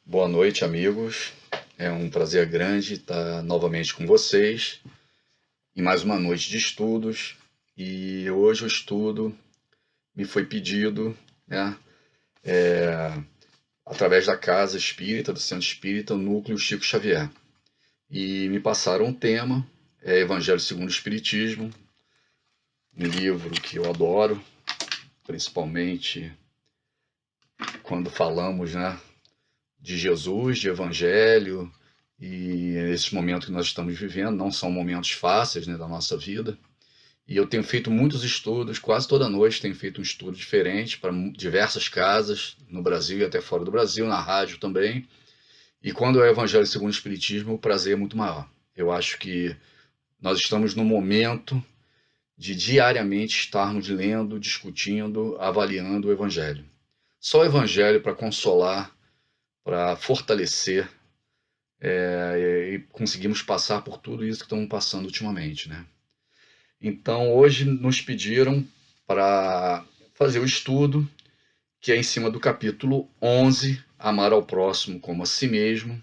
Boa noite, amigos. É um prazer grande estar novamente com vocês em mais uma noite de estudos. E hoje o estudo me foi pedido, né, através da Casa Espírita, do Centro Espírita, o Núcleo Chico Xavier. E me passaram um tema, Evangelho segundo o Espiritismo, um livro que eu adoro, principalmente quando falamos, né, de Jesus, de Evangelho, e esses momentos que nós estamos vivendo não são momentos fáceis, né, da nossa vida. E eu tenho feito muitos estudos, quase toda noite tenho feito um estudo diferente para diversas casas, no Brasil e até fora do Brasil, na rádio também. E quando é o Evangelho segundo o Espiritismo, o prazer é muito maior. Eu acho que nós estamos no momento de diariamente estarmos lendo, discutindo, avaliando o Evangelho. Só o Evangelho para consolar, para fortalecer, e conseguimos passar por tudo isso que estamos passando ultimamente, né? Então, hoje nos pediram para fazer o estudo, que é em cima do capítulo 11, Amar ao Próximo como a Si Mesmo,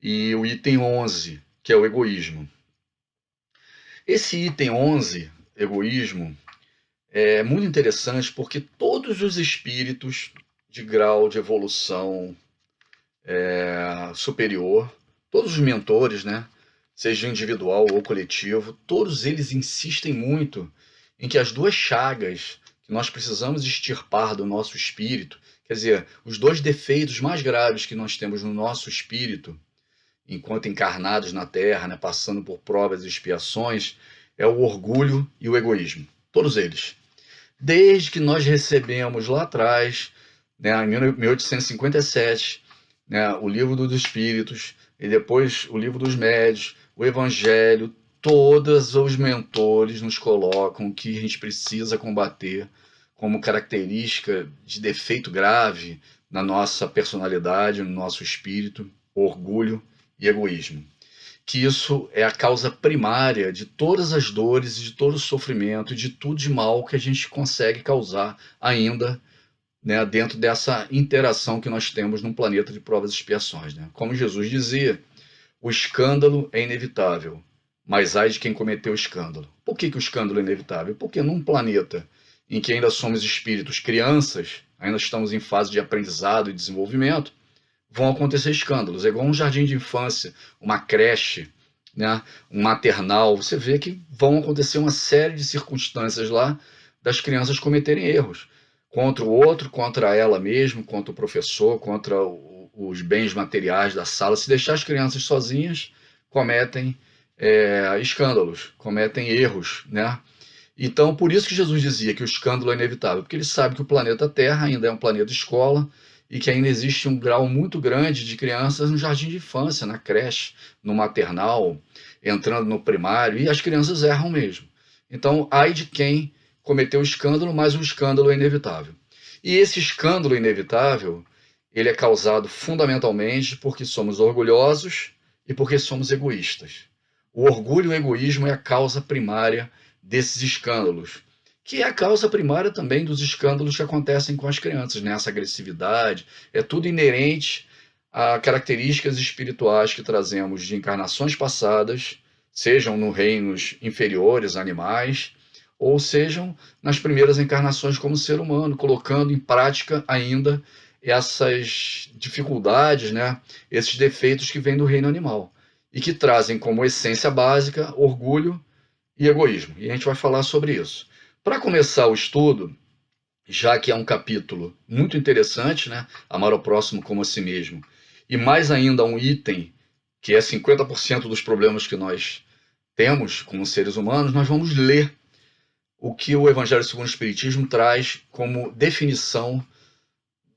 e o item 11, que é o egoísmo. Esse item 11, egoísmo, é muito interessante porque todos os espíritos de grau de evolução superior, todos os mentores, né, seja individual ou coletivo, todos eles insistem muito em que as duas chagas que nós precisamos extirpar do nosso espírito, quer dizer, os dois defeitos mais graves que nós temos no nosso espírito, enquanto encarnados na Terra, né, passando por provas e expiações, é o orgulho e o egoísmo. Todos eles. Desde que nós recebemos lá atrás, né, em 1857, né, o Livro dos Espíritos, e depois o Livro dos Médios, o Evangelho, todos os mentores nos colocam que a gente precisa combater como característica de defeito grave na nossa personalidade, no nosso espírito, orgulho e egoísmo. Que isso é a causa primária de todas as dores, de todo o sofrimento e de tudo de mal que a gente consegue causar ainda, né, dentro dessa interação que nós temos num planeta de provas e expiações, né? Como Jesus dizia, o escândalo é inevitável, mas ai de quem cometeu o escândalo. Por que o escândalo é inevitável? Porque num planeta em que ainda somos espíritos crianças, ainda estamos em fase de aprendizado e desenvolvimento, vão acontecer escândalos. É igual um jardim de infância, uma creche, né, um maternal. Você vê que vão acontecer uma série de circunstâncias lá das crianças cometerem erros contra o outro, contra ela mesma, contra o professor, contra os bens materiais da sala. Se deixar as crianças sozinhas, cometem escândalos, cometem erros, né? Então, por isso que Jesus dizia que o escândalo é inevitável, porque ele sabe que o planeta Terra ainda é um planeta escola e que ainda existe um grau muito grande de crianças no jardim de infância, na creche, no maternal, entrando no primário, e as crianças erram mesmo. Então, ai de quem cometeu o escândalo, mas o escândalo é inevitável. E esse escândalo inevitável, ele é causado fundamentalmente porque somos orgulhosos e porque somos egoístas. O orgulho e o egoísmo é a causa primária desses escândalos, que é a causa primária também dos escândalos que acontecem com as crianças, né? Essa agressividade, é tudo inerente a características espirituais que trazemos de encarnações passadas, sejam no reinos inferiores, animais, ou sejam nas primeiras encarnações como ser humano, colocando em prática ainda essas dificuldades, né? Esses defeitos que vêm do reino animal e que trazem como essência básica orgulho e egoísmo. E a gente vai falar sobre isso. Para começar o estudo, já que é um capítulo muito interessante, né? Amar ao próximo como a si mesmo, e mais ainda um item que é 50% dos problemas que nós temos como seres humanos, nós vamos ler o que o Evangelho segundo o Espiritismo traz como definição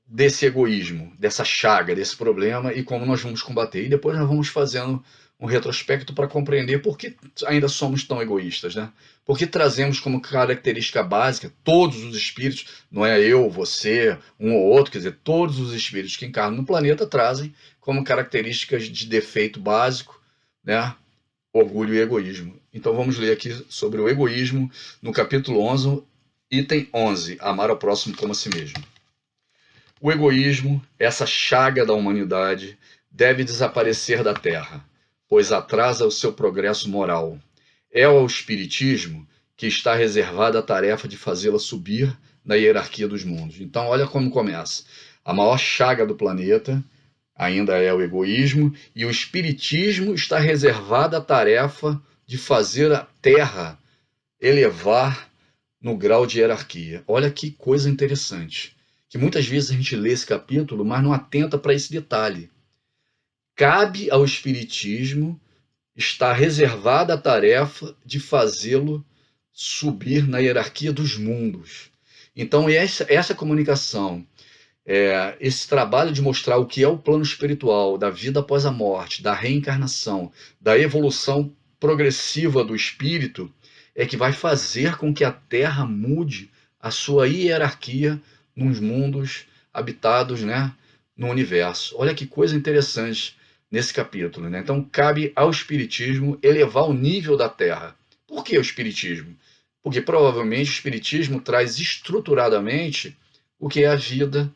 desse egoísmo, dessa chaga, desse problema e como nós vamos combater. E depois nós vamos fazendo um retrospecto para compreender por que ainda somos tão egoístas, né? Porque trazemos como característica básica todos os espíritos, não é eu, você, um ou outro, quer dizer, todos os espíritos que encarnam no planeta trazem como características de defeito básico, né? Orgulho e egoísmo. Então vamos ler aqui sobre o egoísmo no capítulo 11, item 11, amar ao próximo como a si mesmo. O egoísmo, essa chaga da humanidade, deve desaparecer da Terra, pois atrasa o seu progresso moral. É ao espiritismo que está reservada a tarefa de fazê-la subir na hierarquia dos mundos. Então, olha como começa. A maior chaga do planeta ainda é o egoísmo, e o espiritismo está reservada a tarefa de fazer a Terra elevar no grau de hierarquia. Olha que coisa interessante, que muitas vezes a gente lê esse capítulo, mas não atenta para esse detalhe. Cabe ao espiritismo, está reservada a tarefa de fazê-lo subir na hierarquia dos mundos. Então, essa comunicação, esse trabalho de mostrar o que é o plano espiritual, da vida após a morte, da reencarnação, da evolução progressiva do espírito, é que vai fazer com que a Terra mude a sua hierarquia nos mundos habitados, né, no universo. Olha que coisa interessante nesse capítulo, né? Então, cabe ao espiritismo elevar o nível da Terra. Por que o espiritismo? Porque provavelmente o espiritismo traz estruturadamente o que é a vida,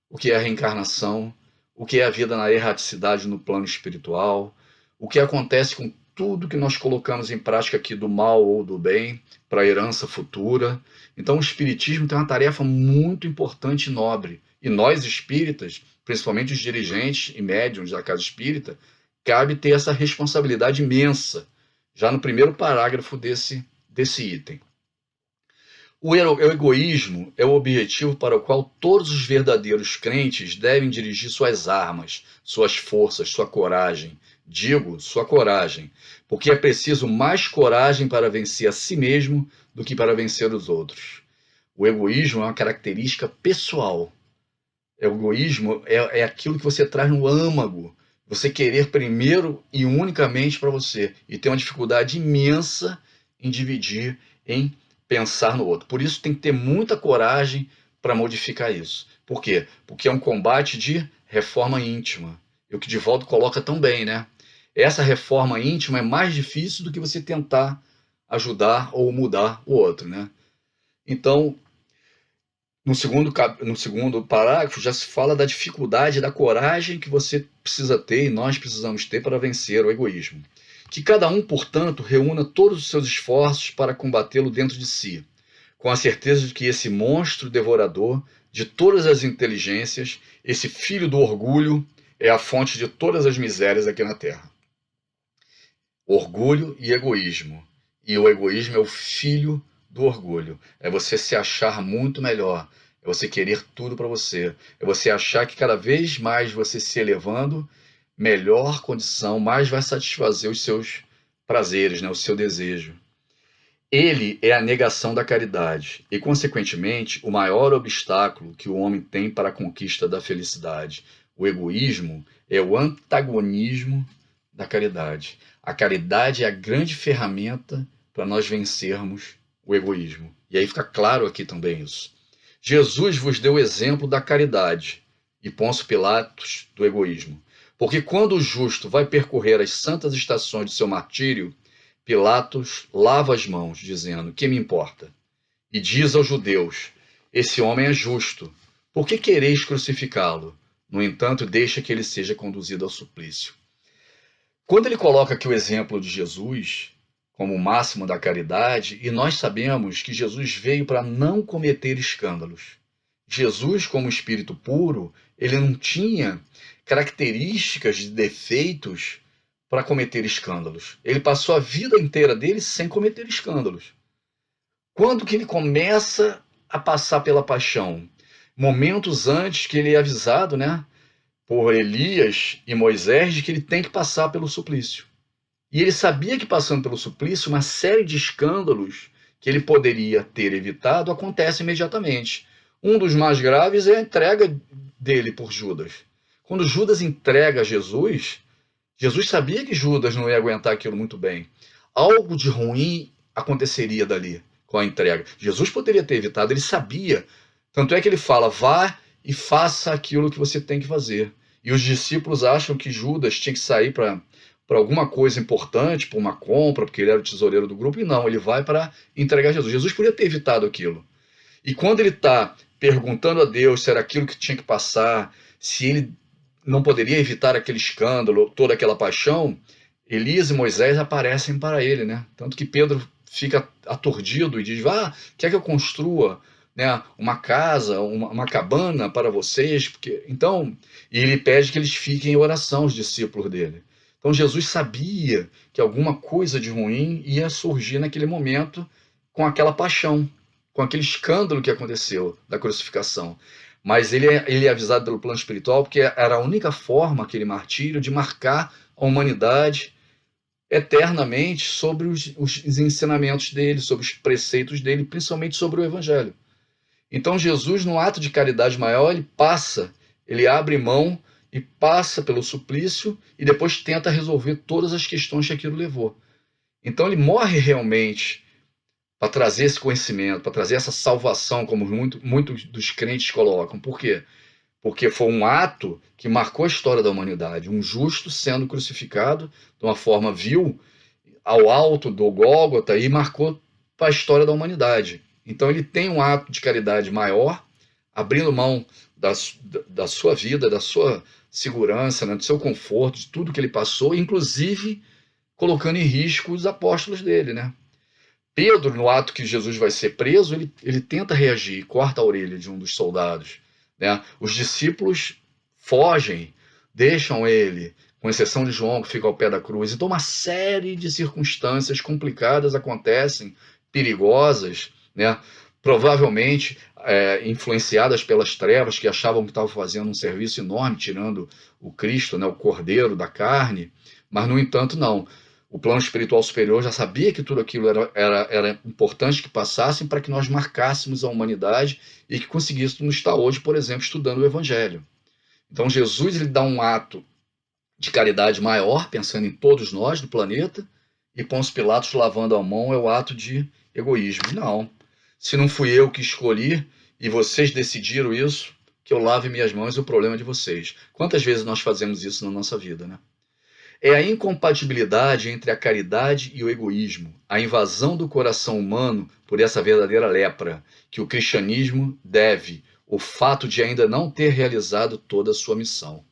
o que é a reencarnação, o que é a vida na erraticidade no plano espiritual, o que acontece com tudo que nós colocamos em prática aqui do mal ou do bem para a herança futura. Então o espiritismo tem uma tarefa muito importante e nobre. E nós espíritas, principalmente os dirigentes e médiuns da casa espírita, cabe ter essa responsabilidade imensa, já no primeiro parágrafo desse item. O egoísmo é o objetivo para o qual todos os verdadeiros crentes devem dirigir suas armas, suas forças, sua coragem. Digo, sua coragem, porque é preciso mais coragem para vencer a si mesmo do que para vencer os outros. O egoísmo é uma característica pessoal. O egoísmo é aquilo que você traz no âmago, você querer primeiro e unicamente para você, e ter uma dificuldade imensa em dividir, em pensar no outro. Por isso tem que ter muita coragem para modificar isso. Por quê? Porque é um combate de reforma íntima. E o que Divaldo coloca tão bem, né? Essa reforma íntima é mais difícil do que você tentar ajudar ou mudar o outro, né? Então, no segundo parágrafo já se fala da dificuldade, da coragem que você precisa ter e nós precisamos ter para vencer o egoísmo. Que cada um, portanto, reúna todos os seus esforços para combatê-lo dentro de si, com a certeza de que esse monstro devorador de todas as inteligências, esse filho do orgulho, é a fonte de todas as misérias aqui na Terra. Orgulho e egoísmo. E o egoísmo é o filho do orgulho. É você se achar muito melhor. É você querer tudo para você. É você achar que cada vez mais você se elevando, melhor condição, mais vai satisfazer os seus prazeres, né? O seu desejo. Ele é a negação da caridade e, consequentemente, o maior obstáculo que o homem tem para a conquista da felicidade. O egoísmo é o antagonismo da caridade. A caridade é a grande ferramenta para nós vencermos o egoísmo. E aí fica claro aqui também isso. Jesus vos deu o exemplo da caridade e Pôncio Pilatos do egoísmo. Porque quando o justo vai percorrer as santas estações de seu martírio, Pilatos lava as mãos, dizendo: que me importa? E diz aos judeus: esse homem é justo. Por que quereis crucificá-lo? No entanto, deixa que ele seja conduzido ao suplício. Quando ele coloca aqui o exemplo de Jesus como o máximo da caridade, e nós sabemos que Jesus veio para não cometer escândalos. Jesus, como espírito puro, ele não tinha características de defeitos para cometer escândalos. Ele passou a vida inteira dele sem cometer escândalos. Quando que ele começa a passar pela paixão? Momentos antes que ele é avisado, né, por Elias e Moisés, de que ele tem que passar pelo suplício. E ele sabia que passando pelo suplício, uma série de escândalos que ele poderia ter evitado acontece imediatamente. Um dos mais graves é a entrega dele por Judas. Quando Judas entrega Jesus, Jesus sabia que Judas não ia aguentar aquilo muito bem. Algo de ruim aconteceria dali com a entrega. Jesus poderia ter evitado, ele sabia. Tanto é que ele fala: vá e faça aquilo que você tem que fazer. E os discípulos acham que Judas tinha que sair para alguma coisa importante, para uma compra, porque ele era o tesoureiro do grupo, e não, ele vai para entregar Jesus. Jesus poderia ter evitado aquilo. E quando ele está perguntando a Deus se era aquilo que tinha que passar, se ele não poderia evitar aquele escândalo, toda aquela paixão, Elias e Moisés aparecem para ele, né? Tanto que Pedro fica aturdido e diz: quer que eu construa, né, uma casa, uma cabana para vocês? Então, e ele pede que eles fiquem em oração, os discípulos dele. Então Jesus sabia que alguma coisa de ruim ia surgir naquele momento com aquela paixão, com aquele escândalo que aconteceu da crucificação. Mas ele é avisado pelo plano espiritual porque era a única forma, aquele martírio, de marcar a humanidade eternamente sobre os ensinamentos dele, sobre os preceitos dele, principalmente sobre o Evangelho. Então Jesus, num ato de caridade maior, ele abre mão e passa pelo suplício e depois tenta resolver todas as questões que aquilo levou. Então ele morre realmente para trazer esse conhecimento, para trazer essa salvação, como muitos dos crentes colocam. Por quê? Porque foi um ato que marcou a história da humanidade. Um justo sendo crucificado de uma forma vil ao alto do Gólgota e marcou para a história da humanidade. Então ele tem um ato de caridade maior, abrindo mão da sua vida, da sua segurança, né, do seu conforto, de tudo que ele passou, inclusive colocando em risco os apóstolos dele, né? Pedro, no ato que Jesus vai ser preso, ele tenta reagir, corta a orelha de um dos soldados, né? Os discípulos fogem, deixam ele, com exceção de João, que fica ao pé da cruz. Então, uma série de circunstâncias complicadas acontecem, perigosas, né? Provavelmente influenciadas pelas trevas, que achavam que estavam fazendo um serviço enorme, tirando o Cristo, né? O cordeiro da carne, mas, no entanto, não. O plano espiritual superior já sabia que tudo aquilo era importante que passassem para que nós marcássemos a humanidade e que conseguíssemos estar hoje, por exemplo, estudando o Evangelho. Então Jesus ele dá um ato de caridade maior, pensando em todos nós do planeta, e Pôncio Pilatos lavando a mão é o ato de egoísmo. Não, se não fui eu que escolhi e vocês decidiram isso, que eu lave minhas mãos, é o problema de vocês. Quantas vezes nós fazemos isso na nossa vida, né? É a incompatibilidade entre a caridade e o egoísmo, a invasão do coração humano por essa verdadeira lepra, que o cristianismo deve o fato de ainda não ter realizado toda a sua missão.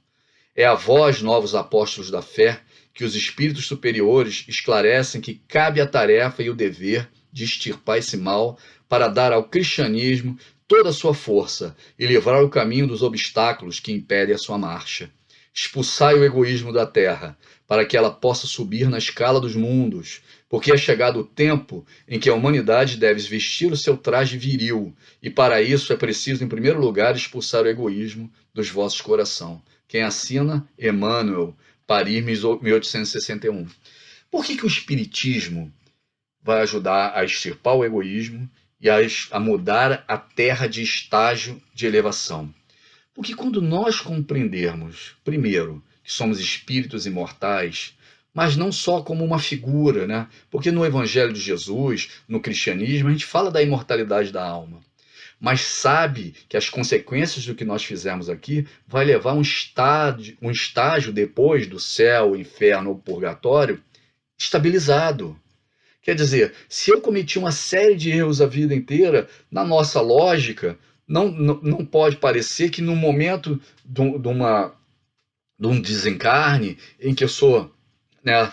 É a vós, novos apóstolos da fé, que os espíritos superiores esclarecem que cabe a tarefa e o dever de extirpar esse mal para dar ao cristianismo toda a sua força e livrar o caminho dos obstáculos que impedem a sua marcha. Expulsai o egoísmo da terra, para que ela possa subir na escala dos mundos, porque é chegado o tempo em que a humanidade deve vestir o seu traje viril, e para isso é preciso, em primeiro lugar, expulsar o egoísmo dos vossos corações. Quem assina? Emmanuel, Paris, 1861. Por que o Espiritismo vai ajudar a extirpar o egoísmo e a mudar a terra de estágio de elevação? Porque quando nós compreendermos, primeiro, que somos espíritos imortais, mas não só como uma figura, né? Porque no Evangelho de Jesus, no cristianismo, a gente fala da imortalidade da alma, mas sabe que as consequências do que nós fizemos aqui vai levar um estágio depois do céu, inferno ou purgatório estabilizado. Quer dizer, se eu cometi uma série de erros a vida inteira, na nossa lógica, não pode parecer que no momento de um desencarne em que eu sou, né,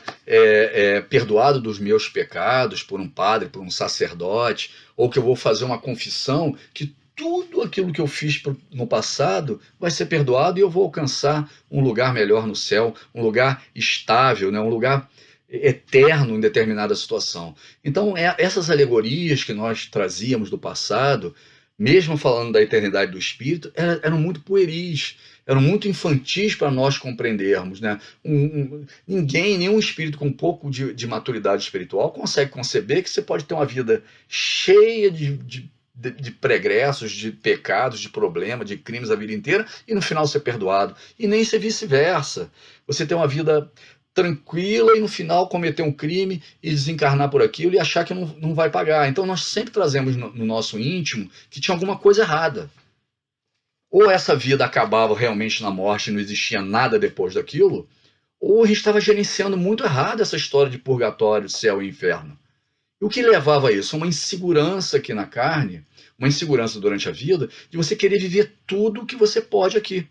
perdoado dos meus pecados por um padre, por um sacerdote, ou que eu vou fazer uma confissão, que tudo aquilo que eu fiz no passado vai ser perdoado e eu vou alcançar um lugar melhor no céu, um lugar estável, né, um lugar eterno em determinada situação. Então, essas alegorias que nós trazíamos do passado, mesmo falando da eternidade do espírito, eram muito pueris, eram muito infantis para nós compreendermos, né? Nenhum espírito com um pouco de maturidade espiritual consegue conceber que você pode ter uma vida cheia de pregressos, de pecados, de problemas, de crimes a vida inteira e no final ser perdoado. E nem ser vice-versa. Você tem uma vida tranquila e no final cometer um crime e desencarnar por aquilo e achar que não vai pagar. Então nós sempre trazemos no nosso íntimo que tinha alguma coisa errada. Ou essa vida acabava realmente na morte e não existia nada depois daquilo, ou a gente estava gerenciando muito errado essa história de purgatório, céu e inferno. E o que levava a isso? Uma insegurança aqui na carne, uma insegurança durante a vida, de você querer viver tudo o que você pode aqui.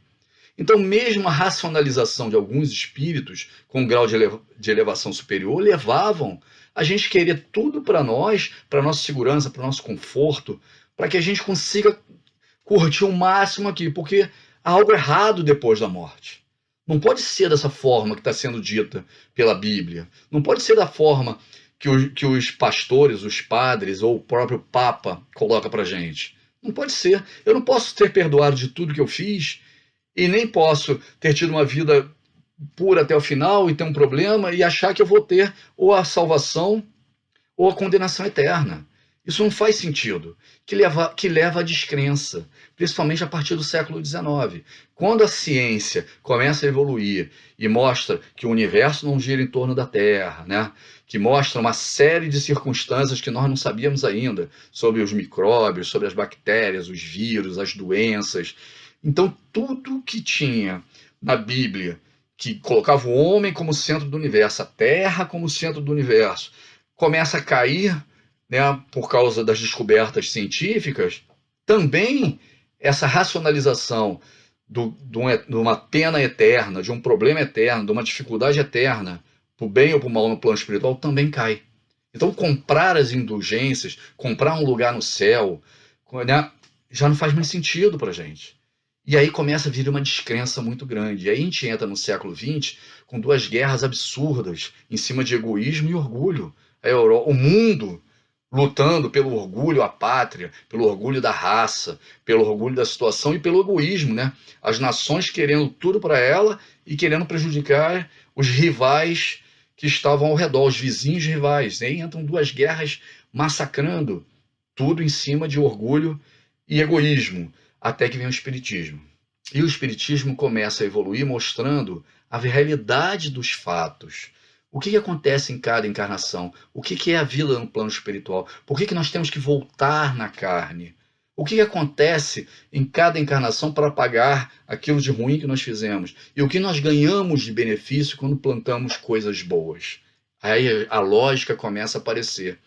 Então, mesmo a racionalização de alguns espíritos com um grau de elevação superior levavam a gente querer tudo para nossa segurança, para o nosso conforto, para que a gente consiga curtir o máximo aqui, porque há algo errado depois da morte. Não pode ser dessa forma que está sendo dita pela Bíblia. Não pode ser da forma que os pastores, os padres ou o próprio Papa coloca para gente. Não pode ser. Eu não posso ter perdoado de tudo que eu fiz e nem posso ter tido uma vida pura até o final e ter um problema e achar que eu vou ter ou a salvação ou a condenação eterna. Isso não faz sentido, que leva à descrença, principalmente a partir do século XIX. Quando a ciência começa a evoluir e mostra que o universo não gira em torno da Terra, né? Que mostra uma série de circunstâncias que nós não sabíamos ainda, sobre os micróbios, sobre as bactérias, os vírus, as doenças. Então, tudo que tinha na Bíblia, que colocava o homem como centro do universo, a Terra como centro do universo, começa a cair, né, por causa das descobertas científicas, também essa racionalização de uma pena eterna, de um problema eterno, de uma dificuldade eterna, para o bem ou para o mal no plano espiritual, também cai. Então, comprar as indulgências, comprar um lugar no céu, né, já não faz mais sentido para a gente. E aí começa a vir uma descrença muito grande. E aí a gente entra no século XX com duas guerras absurdas em cima de egoísmo e orgulho. O mundo lutando pelo orgulho à pátria, pelo orgulho da raça, pelo orgulho da situação e pelo egoísmo, né? As nações querendo tudo para ela e querendo prejudicar os rivais que estavam ao redor, os vizinhos rivais. E aí entram duas guerras massacrando tudo em cima de orgulho e egoísmo, até que vem o Espiritismo. E o Espiritismo começa a evoluir mostrando a realidade dos fatos. O que acontece em cada encarnação? O que é a vida no plano espiritual? Por que nós temos que voltar na carne? O que acontece em cada encarnação para pagar aquilo de ruim que nós fizemos? E o que nós ganhamos de benefício quando plantamos coisas boas? Aí a lógica começa a aparecer.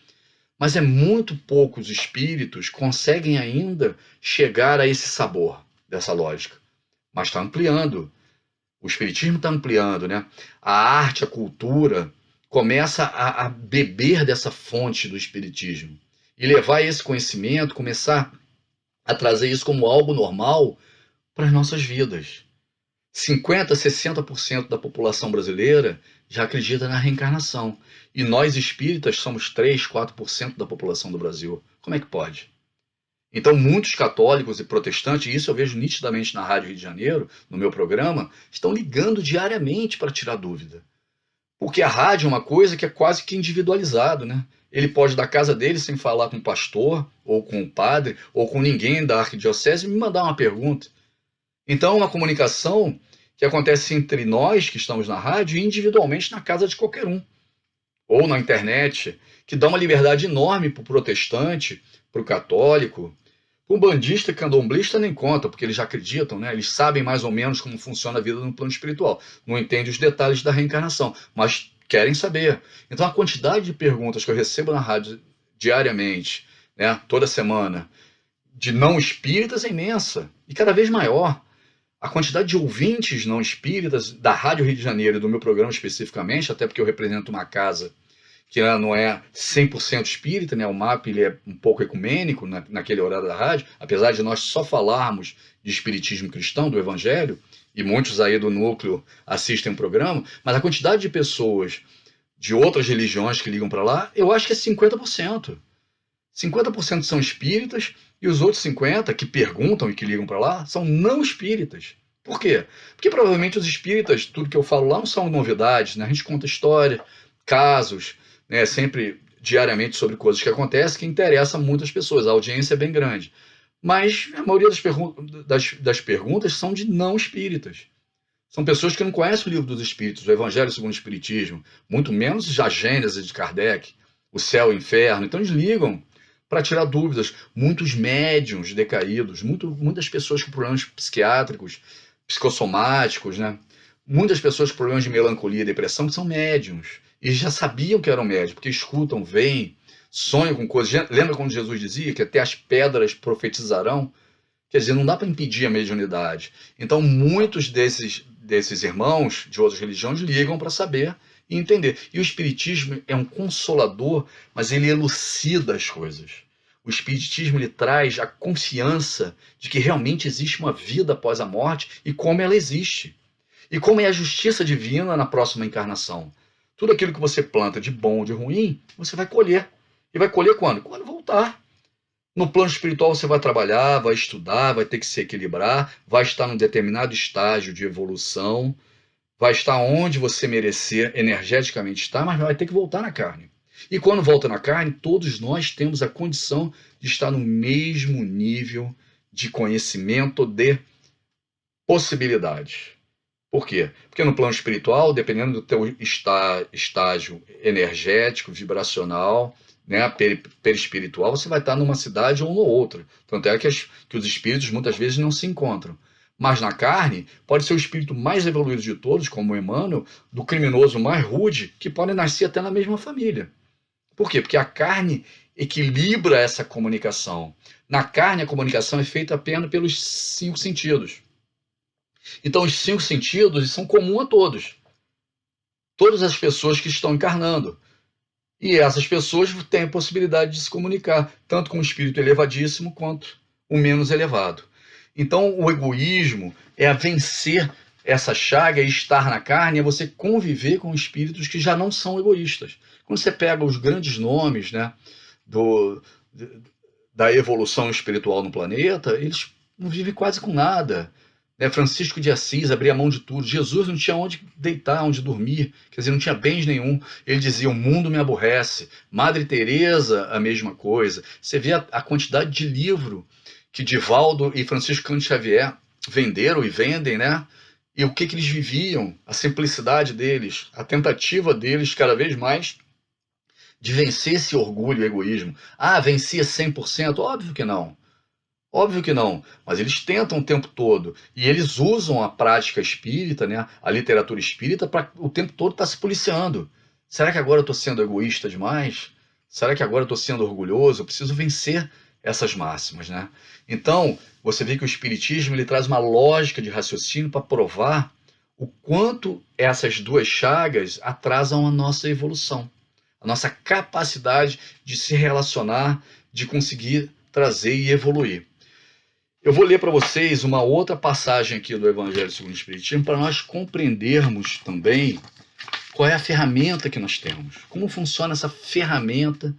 Mas é muito poucos espíritos conseguem ainda chegar a esse sabor dessa lógica. Mas está ampliando. O espiritismo está ampliando, né? A arte, a cultura começa a beber dessa fonte do espiritismo e levar esse conhecimento, começar a trazer isso como algo normal para as nossas vidas. 50, 60% da população brasileira já acredita na reencarnação. E nós espíritas somos 3, 4% da população do Brasil. Como é que pode? Então, muitos católicos e protestantes, e isso eu vejo nitidamente na Rádio Rio de Janeiro, no meu programa, estão ligando diariamente para tirar dúvida. Porque a rádio é uma coisa que é quase que individualizado, né? Ele pode da casa dele, sem falar com o pastor, ou com o padre, ou com ninguém da arquidiocese, me mandar uma pergunta. Então, é uma comunicação que acontece entre nós que estamos na rádio e individualmente na casa de qualquer um, ou na internet, que dá uma liberdade enorme para o protestante, para o católico. O bandista e candomblista nem conta, porque eles já acreditam, né? Eles sabem mais ou menos como funciona a vida no plano espiritual. Não entendem os detalhes da reencarnação, mas querem saber. Então, a quantidade de perguntas que eu recebo na rádio diariamente, né, toda semana, de não espíritas é imensa e cada vez maior. A quantidade de ouvintes não espíritas da Rádio Rio de Janeiro e do meu programa especificamente, até porque eu represento uma casa que não é 100% espírita, né? O MAP ele é um pouco ecumênico naquele horário da rádio, apesar de nós só falarmos de espiritismo cristão, do evangelho, e muitos aí do núcleo assistem o programa, mas a quantidade de pessoas de outras religiões que ligam para lá, eu acho que é 50%. 50% são espíritas e os outros 50% que perguntam e que ligam para lá são não espíritas. Por quê? Porque provavelmente os espíritas, tudo que eu falo lá não são novidades, né? A gente conta história, casos, né? Sempre diariamente sobre coisas que acontecem que interessam muitas pessoas, a audiência é bem grande. Mas a maioria das perguntas são de não espíritas. São pessoas que não conhecem o livro dos Espíritos, o Evangelho segundo o Espiritismo, muito menos já a Gênese de Kardec, o céu e o inferno. Então eles ligam para tirar dúvidas. Muitos médiuns decaídos, muitas pessoas com problemas psiquiátricos, psicossomáticos, né? Muitas pessoas com problemas de melancolia e depressão que são médiuns. E já sabiam que eram médiuns, porque escutam, veem, sonham com coisas. Lembra quando Jesus dizia que até as pedras profetizarão? Quer dizer, não dá para impedir a mediunidade. Então, muitos desses irmãos de outras religiões ligam para saber e entender. E o Espiritismo é um consolador, mas ele elucida as coisas. O Espiritismo ele traz a confiança de que realmente existe uma vida após a morte e como ela existe. E como é a justiça divina na próxima encarnação. Tudo aquilo que você planta de bom ou de ruim, você vai colher. E vai colher quando? Quando voltar. No plano espiritual você vai trabalhar, vai estudar, vai ter que se equilibrar, vai estar num determinado estágio de evolução, vai estar onde você merecer energeticamente estar, mas vai ter que voltar na carne. E quando volta na carne, todos nós temos a condição de estar no mesmo nível de conhecimento, de possibilidades. Por quê? Porque no plano espiritual, dependendo do teu estágio energético, vibracional, né, perispiritual, você vai estar numa cidade ou numa outra. Tanto é que os espíritos muitas vezes não se encontram. Mas na carne, pode ser o espírito mais evoluído de todos, como o Emmanuel, do criminoso mais rude, que pode nascer até na mesma família. Por quê? Porque a carne equilibra essa comunicação. Na carne, a comunicação é feita apenas pelos 5 sentidos. Então, os 5 sentidos são comuns a todos. Todas as pessoas que estão encarnando. E essas pessoas têm a possibilidade de se comunicar, tanto com o espírito elevadíssimo quanto o menos elevado. Então, o egoísmo é a vencer essa chaga e estar na carne, é você conviver com espíritos que já não são egoístas. Quando você pega os grandes nomes, né, da evolução espiritual no planeta, eles não vivem quase com nada. Francisco de Assis abria mão de tudo. Jesus não tinha onde deitar, onde dormir, quer dizer, não tinha bens nenhum. Ele dizia: o mundo me aborrece. Madre Teresa, a mesma coisa. Você vê a quantidade de livro que Divaldo e Francisco Cândido Xavier venderam e vendem, né? E o que eles viviam, a simplicidade deles, a tentativa deles cada vez mais de vencer esse orgulho e egoísmo. Ah, vencia 100%? Óbvio que não. Óbvio que não, mas eles tentam o tempo todo. E eles usam a prática espírita, né, a literatura espírita, para o tempo todo estar se policiando. Será que agora eu estou sendo egoísta demais? Será que agora eu estou sendo orgulhoso? Eu preciso vencer essas máximas, né? Então, você vê que o Espiritismo ele traz uma lógica de raciocínio para provar o quanto essas duas chagas atrasam a nossa evolução, a nossa capacidade de se relacionar, de conseguir trazer e evoluir. Eu vou ler para vocês uma outra passagem aqui do Evangelho segundo o Espiritismo para nós compreendermos também qual é a ferramenta que nós temos, como funciona essa ferramenta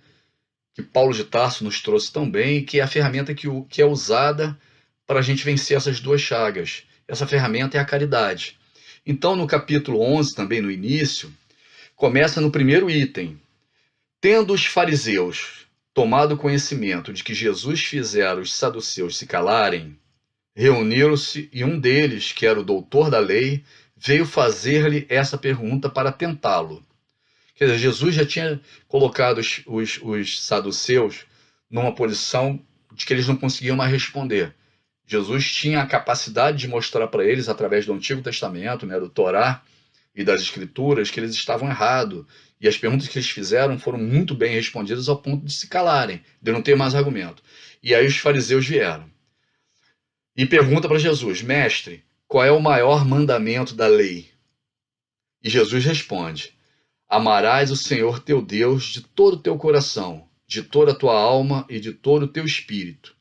que Paulo de Tarso nos trouxe tão bem, que é a ferramenta que é usada para a gente vencer essas duas chagas. Essa ferramenta é a caridade. Então, no capítulo 11, também no início, começa no primeiro item. Tendo os fariseus tomado conhecimento de que Jesus fizera os saduceus se calarem, reuniram-se e um deles, que era o doutor da lei, veio fazer-lhe essa pergunta para tentá-lo. Quer dizer, Jesus já tinha colocado os saduceus numa posição de que eles não conseguiam mais responder. Jesus tinha a capacidade de mostrar para eles, através do Antigo Testamento, né, do Torá e das Escrituras, que eles estavam errados. E as perguntas que eles fizeram foram muito bem respondidas ao ponto de se calarem, de não ter mais argumento. E aí os fariseus vieram e pergunta para Jesus: mestre, qual é o maior mandamento da lei? E Jesus responde: amarás o Senhor teu Deus de todo o teu coração, de toda a tua alma e de todo o teu espírito.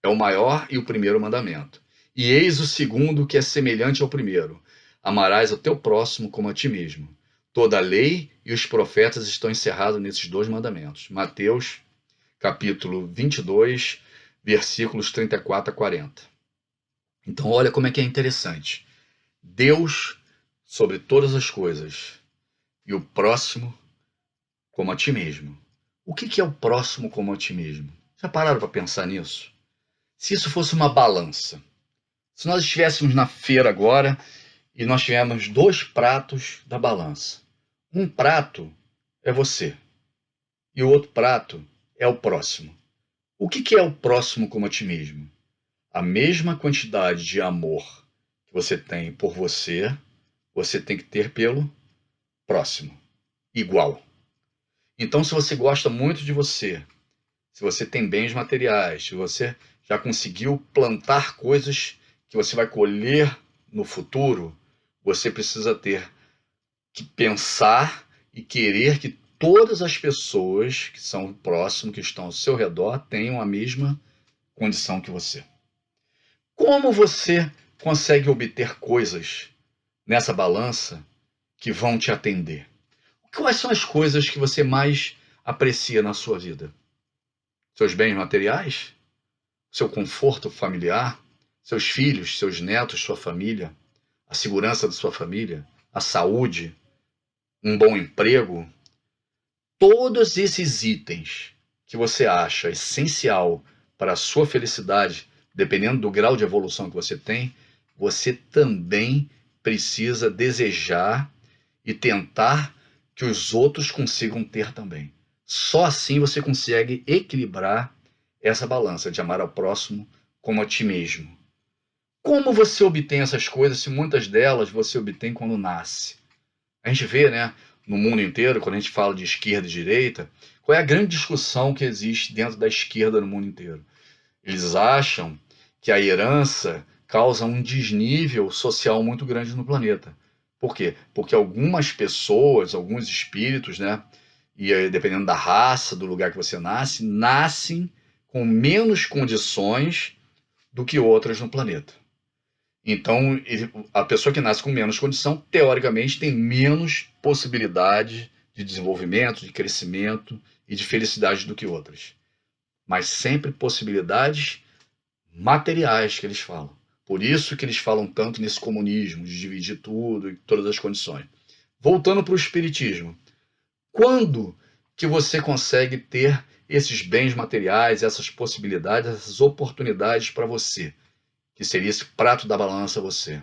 É o maior e o primeiro mandamento. E eis o segundo, que é semelhante ao primeiro: amarás o teu próximo como a ti mesmo. Toda a lei e os profetas estão encerrados nesses 2 mandamentos. Mateus, capítulo 22, versículos 34 a 40. Então, olha como é que é interessante. Deus sobre todas as coisas e o próximo como a ti mesmo. O que é o próximo como a ti mesmo? Já pararam para pensar nisso? Se isso fosse uma balança, se nós estivéssemos na feira agora e nós tivermos 2 pratos da balança. Um prato é você e o outro prato é o próximo. O que é o próximo como a ti mesmo? A mesma quantidade de amor que você tem por você, você tem que ter pelo próximo. Igual. Então, se você gosta muito de você, se você tem bens materiais, se você já conseguiu plantar coisas que você vai colher no futuro, você precisa ter que pensar e querer que todas as pessoas que são próximas, que estão ao seu redor, tenham a mesma condição que você. Como você consegue obter coisas nessa balança que vão te atender? Quais são as coisas que você mais aprecia na sua vida? Seus bens materiais? Seu conforto familiar? Seus filhos, seus netos, sua família? A segurança da sua família? A saúde? Um bom emprego? Todos esses itens que você acha essencial para a sua felicidade, dependendo do grau de evolução que você tem, você também precisa desejar e tentar que os outros consigam ter também. Só assim você consegue equilibrar essa balança de amar ao próximo como a ti mesmo. Como você obtém essas coisas se muitas delas você obtém quando nasce? A gente vê, né, no mundo inteiro, quando a gente fala de esquerda e direita, qual é a grande discussão que existe dentro da esquerda no mundo inteiro? Eles acham que a herança causa um desnível social muito grande no planeta. Por quê? Porque algumas pessoas, alguns espíritos, né, e aí, dependendo da raça, do lugar que você nasce, nascem com menos condições do que outras no planeta. Então, a pessoa que nasce com menos condição, teoricamente, tem menos possibilidade de desenvolvimento, de crescimento e de felicidade do que outras. Mas sempre possibilidades materiais que eles falam. Por isso que eles falam tanto nesse comunismo, de dividir tudo e todas as condições. Voltando para o espiritismo, quando que você consegue ter esses bens materiais, essas possibilidades, essas oportunidades para você? Que seria esse prato da balança você.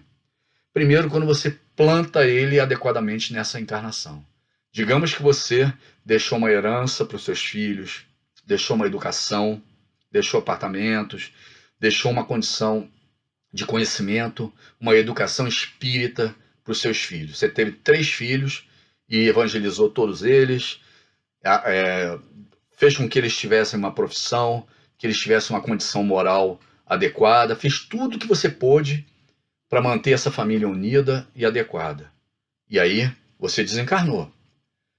Primeiro, quando você planta ele adequadamente nessa encarnação. Digamos que você deixou uma herança para os seus filhos, deixou uma educação, deixou apartamentos, deixou uma condição de conhecimento, uma educação espírita para os seus filhos. Você teve 3 filhos e evangelizou todos eles, fez com que eles tivessem uma profissão, que eles tivessem uma condição moral adequada, fez tudo o que você pôde para manter essa família unida e adequada. E aí você desencarnou.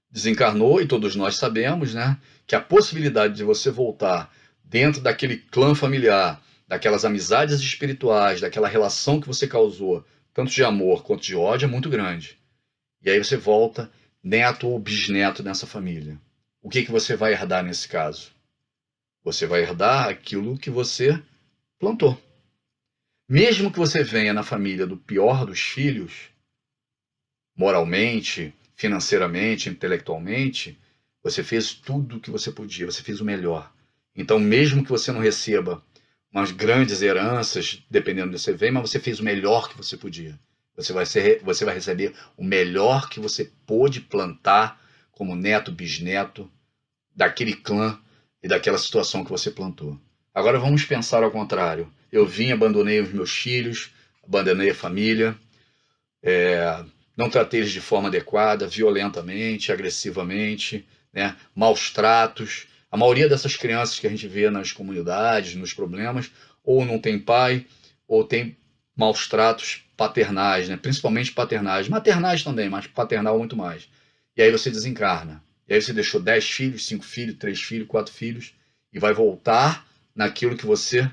Desencarnou e todos nós sabemos, né, que a possibilidade de você voltar dentro daquele clã familiar, daquelas amizades espirituais, daquela relação que você causou, tanto de amor quanto de ódio, é muito grande. E aí você volta neto ou bisneto nessa família. O que você vai herdar nesse caso? Você vai herdar aquilo que você plantou. Mesmo que você venha na família do pior dos filhos, moralmente, financeiramente, intelectualmente, você fez tudo o que você podia, você fez o melhor. Então, mesmo que você não receba umas grandes heranças, dependendo de onde você vem, mas você fez o melhor que você podia. Você vai receber o melhor que você pôde plantar como neto, bisneto, daquele clã e daquela situação que você plantou. Agora vamos pensar ao contrário. Eu vim, abandonei os meus filhos, abandonei a família, não tratei eles de forma adequada, violentamente, agressivamente, né? Maus tratos. A maioria dessas crianças que a gente vê nas comunidades, nos problemas, ou não tem pai, ou tem maus tratos paternais, né? Principalmente paternais. Maternais também, mas paternal muito mais. E aí você desencarna. E aí você deixou 10 filhos, 5 filhos, 3 filhos, 4 filhos, e vai voltar naquilo que você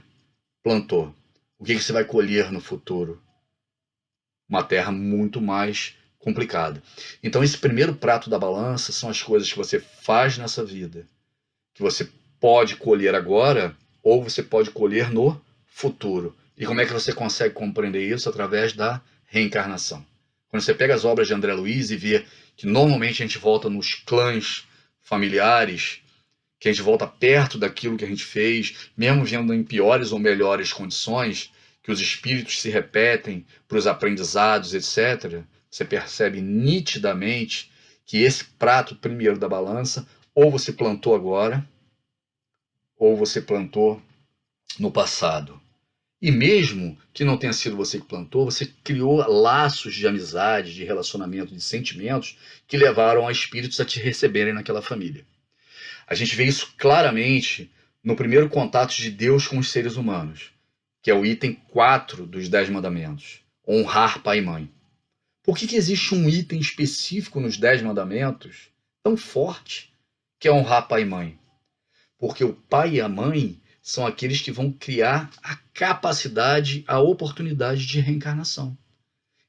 plantou. O que você vai colher no futuro? Uma terra muito mais complicada. Então, esse primeiro prato da balança são as coisas que você faz nessa vida, que você pode colher agora ou você pode colher no futuro. E como é que você consegue compreender isso? Através da reencarnação. Quando você pega as obras de André Luiz e vê que normalmente a gente volta nos clãs familiares, que a gente volta perto daquilo que a gente fez, mesmo vendo em piores ou melhores condições, que os espíritos se repetem para os aprendizados, etc., você percebe nitidamente que esse prato primeiro da balança, ou você plantou agora, ou você plantou no passado. E mesmo que não tenha sido você que plantou, você criou laços de amizade, de relacionamento, de sentimentos que levaram a espíritos a te receberem naquela família. A gente vê isso claramente no primeiro contato de Deus com os seres humanos, que é o item 4 dos 10 mandamentos, honrar pai e mãe. Por que existe um item específico nos 10 mandamentos tão forte que é honrar pai e mãe? Porque o pai e a mãe são aqueles que vão criar a capacidade, a oportunidade de reencarnação.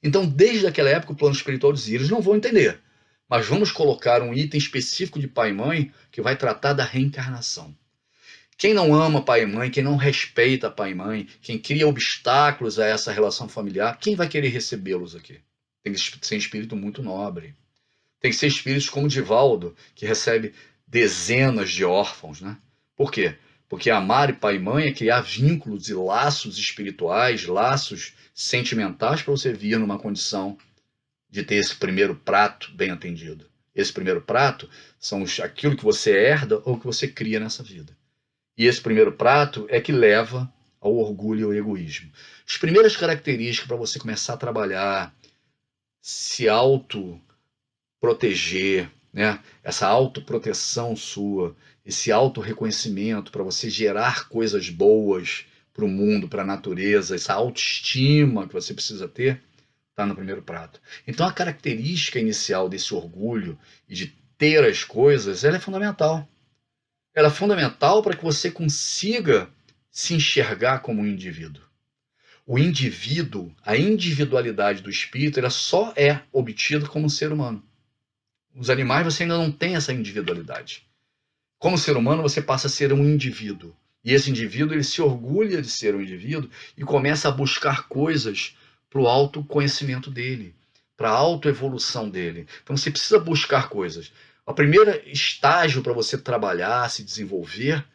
Então, desde aquela época, o plano espiritual dizia: eles não vão entender, mas vamos colocar um item específico de pai e mãe que vai tratar da reencarnação. Quem não ama pai e mãe, quem não respeita pai e mãe, quem cria obstáculos a essa relação familiar, quem vai querer recebê-los aqui? Tem que ser um espírito muito nobre. Tem que ser espíritos como Divaldo, que recebe dezenas de órfãos, né? Por quê? Porque amar pai e mãe é criar vínculos e laços espirituais, laços sentimentais para você vir numa condição de ter esse primeiro prato bem atendido. Esse primeiro prato são aquilo que você herda ou que você cria nessa vida. E esse primeiro prato é que leva ao orgulho e ao egoísmo. As primeiras características para você começar a trabalhar, se proteger, né? Essa autoproteção sua, esse autorreconhecimento para você gerar coisas boas para o mundo, para a natureza, essa autoestima que você precisa ter, está no primeiro prato. Então a característica inicial desse orgulho e de ter as coisas, ela é fundamental. Ela é fundamental para que você consiga se enxergar como um indivíduo. O indivíduo, a individualidade do espírito, ela só é obtida como ser humano. Os animais você ainda não tem essa individualidade. Como ser humano, você passa a ser um indivíduo. E esse indivíduo, ele se orgulha de ser um indivíduo e começa a buscar coisas para o autoconhecimento dele, para a autoevolução dele. Então você precisa buscar coisas. O primeiro estágio para você trabalhar, se desenvolver,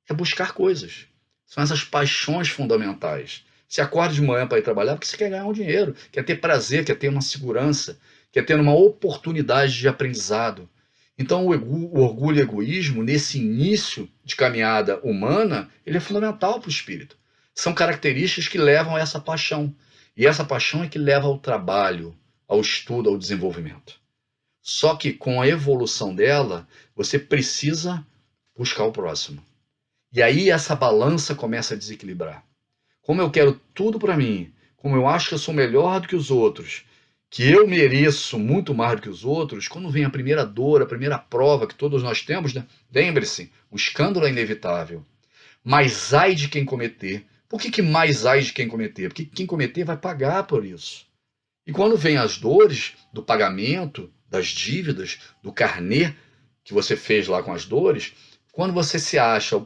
é buscar coisas. São essas paixões fundamentais. Você acorda de manhã para ir trabalhar porque você quer ganhar um dinheiro, quer ter prazer, quer ter uma segurança, quer ter uma oportunidade de aprendizado. Então, o orgulho e o egoísmo, nesse início de caminhada humana, ele é fundamental para o espírito. São características que levam a essa paixão. E essa paixão é que leva ao trabalho, ao estudo, ao desenvolvimento. Só que com a evolução dela, você precisa buscar o próximo. E aí essa balança começa a desequilibrar. Como eu quero tudo para mim, como eu acho que eu sou melhor do que os outros, que eu mereço muito mais do que os outros, quando vem a primeira dor, a primeira prova que todos nós temos, né? Lembre-se, o escândalo é inevitável. Mas ai de quem cometer. Por que mais ai de quem cometer? Porque quem cometer vai pagar por isso. E quando vem as dores do pagamento, das dívidas, do carnê que você fez lá com as dores, quando você se acha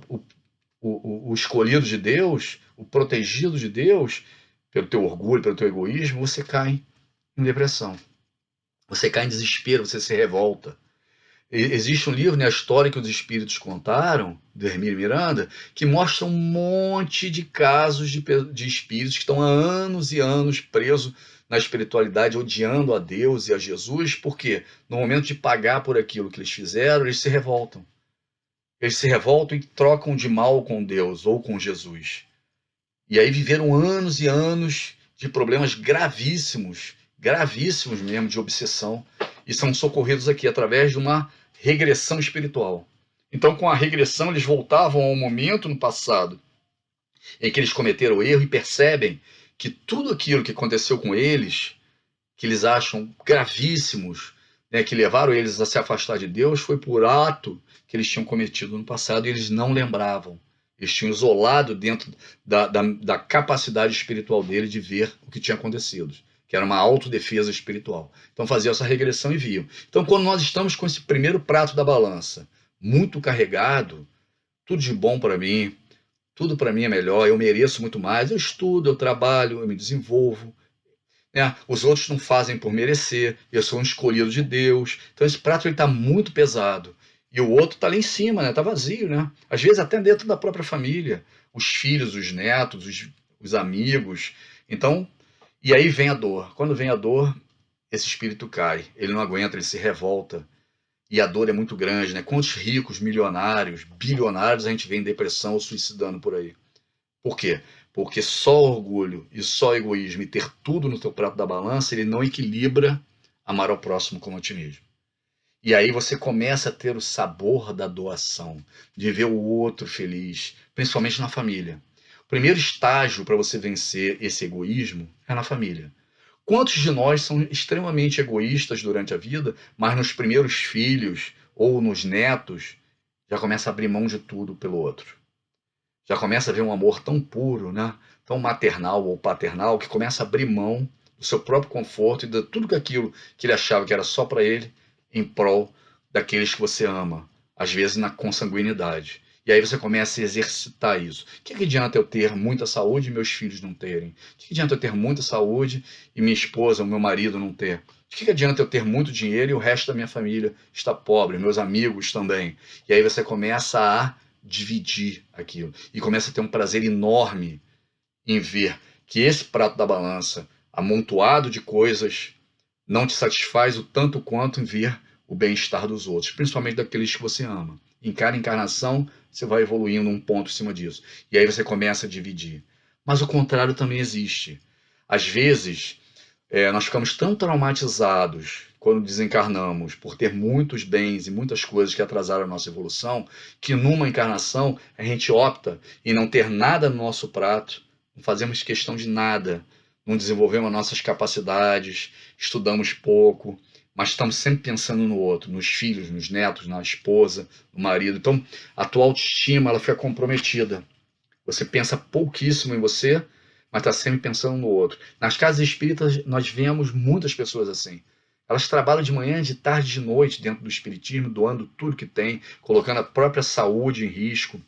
o escolhido de Deus, o protegido de Deus, pelo teu orgulho, pelo teu egoísmo, você cai em depressão. Você cai em desespero, você se revolta. Existe um livro, né, a história que os espíritos contaram, do Hermínio Miranda, que mostra um monte de casos de espíritos que estão há anos e anos presos na espiritualidade, odiando a Deus e a Jesus, porque no momento de pagar por aquilo que eles fizeram, eles se revoltam. Eles se revoltam e trocam de mal com Deus ou com Jesus. E aí viveram anos e anos de problemas gravíssimos, gravíssimos mesmo, de obsessão, e são socorridos aqui através de uma regressão espiritual. Então, com a regressão, eles voltavam ao momento no passado em que eles cometeram o erro e percebem que tudo aquilo que aconteceu com eles, que eles acham gravíssimos, né, que levaram eles a se afastar de Deus, foi por ato que eles tinham cometido no passado e eles não lembravam. Eles tinham isolado dentro da capacidade espiritual dele de ver o que tinha acontecido, que era uma autodefesa espiritual. Então faziam essa regressão e viam. Então quando nós estamos com esse primeiro prato da balança muito carregado, tudo de bom para mim, tudo para mim é melhor, eu mereço muito mais, eu estudo, eu trabalho, eu me desenvolvo, né? Os outros não fazem por merecer, eu sou um escolhido de Deus. Então esse prato está muito pesado. E o outro está lá em cima, né? Está vazio, né? Às vezes até dentro da própria família. Os filhos, os netos, os amigos. Então, e aí vem a dor. Quando vem a dor, esse espírito cai. Ele não aguenta, ele se revolta. E a dor é muito grande, né? Quantos ricos, milionários, bilionários a gente vê em depressão ou suicidando por aí? Por quê? Porque só orgulho e só egoísmo e ter tudo no teu prato da balança, ele não equilibra amar ao próximo como a ti mesmo. E aí você começa a ter o sabor da doação, de ver o outro feliz, principalmente na família. O primeiro estágio para você vencer esse egoísmo é na família. Quantos de nós são extremamente egoístas durante a vida, mas nos primeiros filhos ou nos netos já começa a abrir mão de tudo pelo outro? Já começa a ver um amor tão puro, né? Tão maternal ou paternal, que começa a abrir mão do seu próprio conforto e de tudo aquilo que ele achava que era só para ele, em prol daqueles que você ama, às vezes na consanguinidade. E aí você começa a exercitar isso. O que adianta eu ter muita saúde e meus filhos não terem? O que adianta eu ter muita saúde e minha esposa ou meu marido não ter? O que adianta eu ter muito dinheiro e o resto da minha família está pobre, meus amigos também? E aí você começa a dividir aquilo. E começa a ter um prazer enorme em ver que esse prato da balança, amontoado de coisas, não te satisfaz o tanto quanto em ver o bem-estar dos outros, principalmente daqueles que você ama. Em cada encarnação, você vai evoluindo um ponto em cima disso. E aí você começa a dividir. Mas o contrário também existe. Às vezes, nós ficamos tão traumatizados quando desencarnamos por ter muitos bens e muitas coisas que atrasaram a nossa evolução, que numa encarnação a gente opta em não ter nada no nosso prato, não fazemos questão de nada, não desenvolvemos nossas capacidades, estudamos pouco, mas estamos sempre pensando no outro, nos filhos, nos netos, na esposa, no marido. Então, a tua autoestima ela fica comprometida. Você pensa pouquíssimo em você, mas está sempre pensando no outro. Nas casas espíritas, nós vemos muitas pessoas assim. Elas trabalham de manhã, de tarde, de noite dentro do espiritismo, doando tudo que tem, colocando a própria saúde em risco,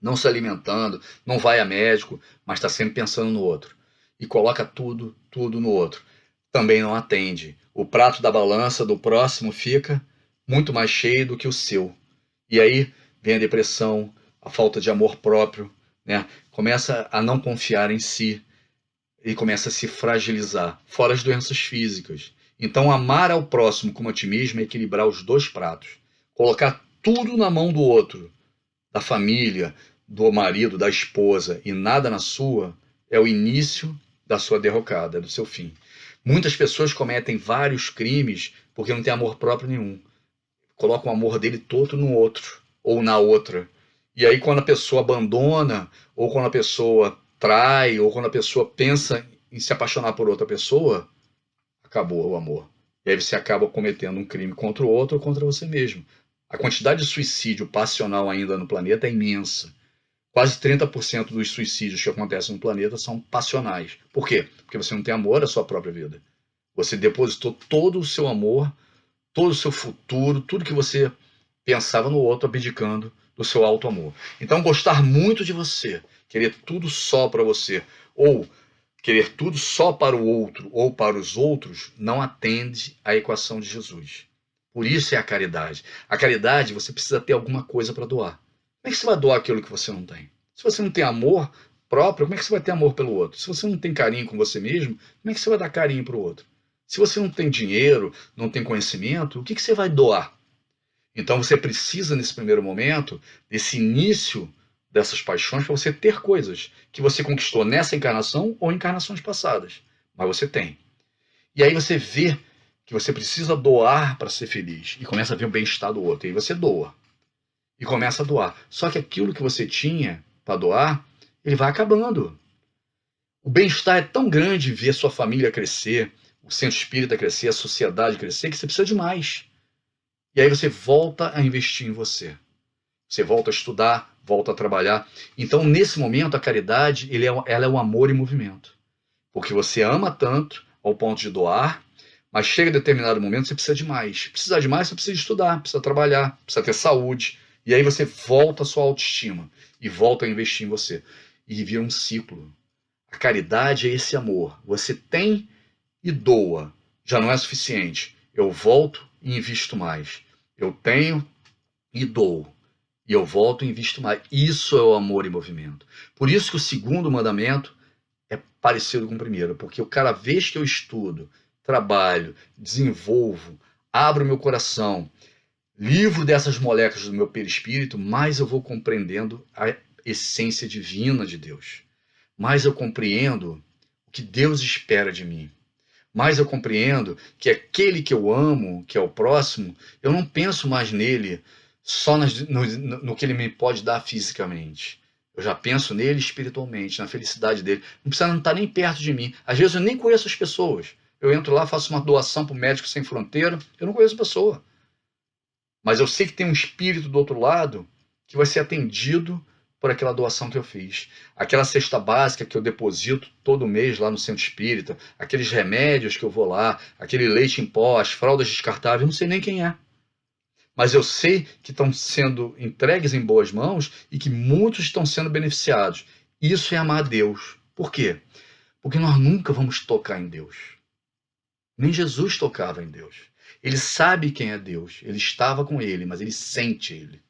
não se alimentando, não vai a médico, mas está sempre pensando no outro. E coloca tudo, tudo no outro. Também não atende. O prato da balança do próximo fica muito mais cheio do que o seu. E aí vem a depressão, a falta de amor próprio, né? Começa a não confiar em si e começa a se fragilizar, fora as doenças físicas. Então, amar ao próximo como a ti mesmo é equilibrar os dois pratos. Colocar tudo na mão do outro, da família, do marido, da esposa, e nada na sua, é o início da sua derrocada, do seu fim. Muitas pessoas cometem vários crimes porque não têm amor próprio nenhum. Colocam o amor dele todo no outro ou na outra. E aí, quando a pessoa abandona, ou quando a pessoa trai, ou quando a pessoa pensa em se apaixonar por outra pessoa, acabou o amor. E aí você acaba cometendo um crime contra o outro ou contra você mesmo. A quantidade de suicídio passional ainda no planeta é imensa. Quase 30% dos suicídios que acontecem no planeta são passionais. Por quê? Porque você não tem amor à sua própria vida. Você depositou todo o seu amor, todo o seu futuro, tudo que você pensava no outro, abdicando do seu alto amor. Então, gostar muito de você, querer tudo só para você, ou querer tudo só para o outro ou para os outros, não atende à equação de Jesus. Por isso é a caridade. A caridade, você precisa ter alguma coisa para doar. Como é que você vai doar aquilo que você não tem? Se você não tem amor próprio, como é que você vai ter amor pelo outro? Se você não tem carinho com você mesmo, como é que você vai dar carinho para o outro? Se você não tem dinheiro, não tem conhecimento, o que você vai doar? Então você precisa, nesse primeiro momento, desse início dessas paixões, para você ter coisas que você conquistou nessa encarnação ou encarnações passadas. Mas você tem. E aí você vê que você precisa doar para ser feliz. E começa a ver o bem-estar do outro. E aí você doa. E começa a doar. Só que aquilo que você tinha para doar, ele vai acabando. O bem-estar é tão grande ver sua família crescer, o centro espírita crescer, a sociedade crescer, que você precisa de mais. E aí você volta a investir em você. Você volta a estudar, volta a trabalhar. Então, nesse momento, a caridade ela é um amor em movimento. Porque você ama tanto ao ponto de doar, mas chega a determinado momento você precisa de mais. Precisar de mais, você precisa estudar, precisa trabalhar, precisa ter saúde. E aí você volta a sua autoestima e volta a investir em você. E vira um ciclo. A caridade é esse amor. Você tem e doa. Já não é suficiente. Eu volto e invisto mais. Eu tenho e dou. E eu volto e invisto mais. Isso é o amor em movimento. Por isso que o segundo mandamento é parecido com o primeiro. Porque cada vez que eu estudo, trabalho, desenvolvo, abro meu coração, livro dessas moléculas do meu perispírito, mais eu vou compreendendo a essência divina de Deus. mais eu compreendo o que Deus espera de mim. Mais eu compreendo que aquele que eu amo, que é o próximo, eu não penso mais nele só no que ele me pode dar fisicamente. Eu já penso nele espiritualmente, na felicidade dele. Não precisa não estar nem perto de mim. Às vezes eu nem conheço as pessoas. Eu entro lá, faço uma doação para o Médico Sem Fronteira, eu não conheço a pessoa. Mas eu sei que tem um espírito do outro lado que vai ser atendido por aquela doação que eu fiz. Aquela cesta básica que eu deposito todo mês lá no centro espírita, aqueles remédios que eu vou lá, aquele leite em pó, as fraldas descartáveis, eu não sei nem quem é. Mas eu sei que estão sendo entregues em boas mãos e que muitos estão sendo beneficiados. Isso é amar a Deus. Por quê? Porque nós nunca vamos tocar em Deus. Nem Jesus tocava em Deus. Ele sabe quem é Deus. Ele estava com ele, mas ele sente ele.